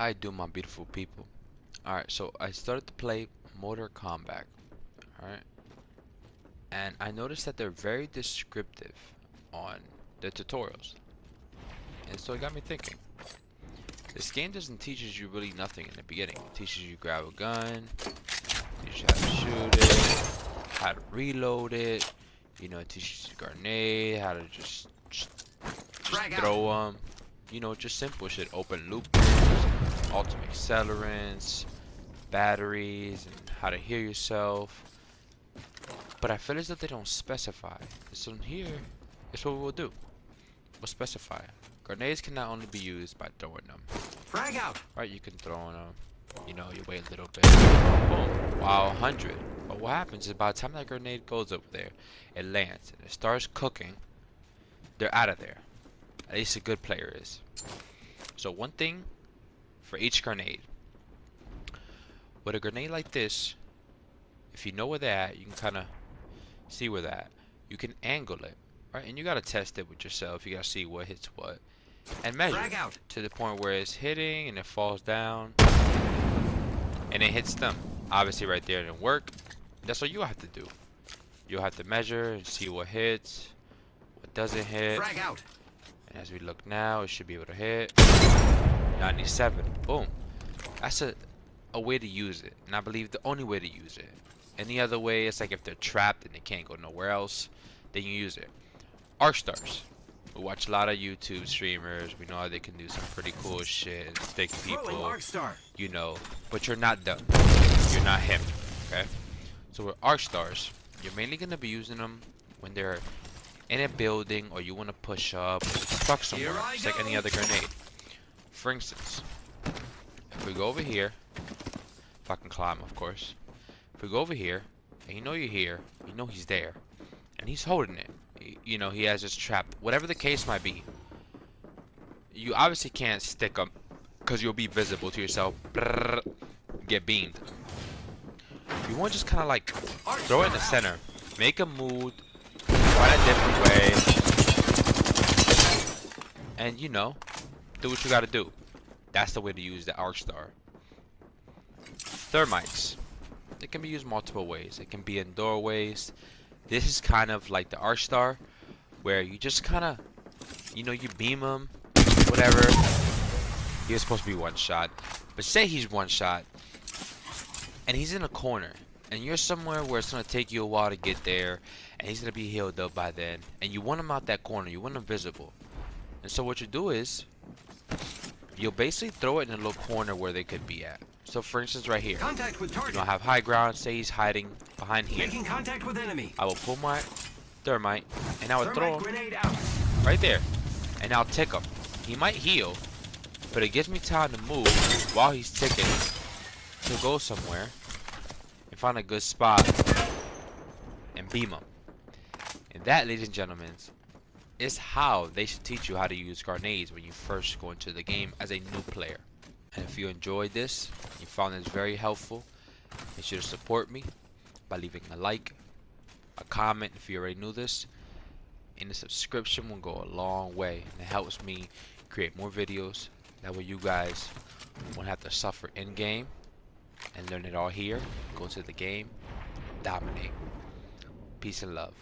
How do, my beautiful people? Alright, so I started to play Mortal Kombat. Alright, and I noticed that they're very descriptive on the tutorials. And so it got me thinking. This game doesn't teaches you really nothing in the beginning. It teaches you grab a gun, teaches you how to shoot it, how to reload it. You know, it teaches you grenade, how to just throw them. You know, just simple shit. Open loop, ultimate accelerants, batteries, and how to heal yourself. But I feel as though they don't specify. So here, it's what we'll do. We'll specify. Grenades can not only be used by throwing them. Frag out. Right, you can throw them. You know, you wait a little bit. Boom. Wow, 100. But what happens is by the time that grenade goes over there, it lands and it starts cooking. They're out of there. At least a good player is. So one thing for each grenade. With a grenade like this, if you know where they're at, you can kind of see where they're at. You can angle it, right? And you gotta test it with yourself. You gotta see what hits what, and measure to the point where it's hitting and it falls down, and it hits them. Obviously, right there it didn't work. That's what you have to do. You'll have to measure and see what hits, what doesn't hit. Frag out. And as we look now, it should be able to hit 97. Boom. That's a way to use it, and I believe the only way to use it. Any other way, it's like if they're trapped and they can't go nowhere else, then you use it. Arc stars. We watch a lot of YouTube streamers. We know how they can do some pretty cool shit and stick people. Arc star. You know, but you're not them. You're not him. Okay. So with arc stars, you're mainly gonna be using them when they're in a building or you want to push up, stuck somewhere, just like any other grenade. For instance, if we go over here, if I can climb, of course. If we go over here, and you know you're here, you know he's there, and he's holding it. You know, he has his trap. Whatever the case might be, you obviously can't stick him, because you'll be visible to yourself. Brrr, get beamed. You want to just kind of like throw it in the center. Make him move, find a different way, and you know, do what you gotta do. That's the way to use the arc star. Thermites. They can be used multiple ways. It can be in doorways. This is kind of like the arc star, where you just kind of, you know, you beam him, whatever. He was supposed to be one shot, but say he's one shot, and he's in a corner, and you're somewhere where it's gonna take you a while to get there, and he's gonna be healed up by then, and you want him out that corner. You want him visible, and so what you do is, you'll basically throw it in a little corner where they could be at. So for instance, right here, Contact with target. you know, I have high ground. Say he's hiding behind here. Making contact with enemy. I will pull my thermite and I will throw him Grenade out. right there, and I'll tick him. He might heal, but it gives me time to move while he's ticking to go somewhere and find a good spot and beam him. And that, ladies and gentlemen, is how they should teach you how to use grenades when you first go into the game as a new player. And if you enjoyed this, you found this very helpful, make sure to support me by leaving a like, a comment if you already knew this, and the subscription will go a long way, and it helps me create more videos. That way you guys won't have to suffer in game and learn it all here. Go to the game, dominate. Peace and love.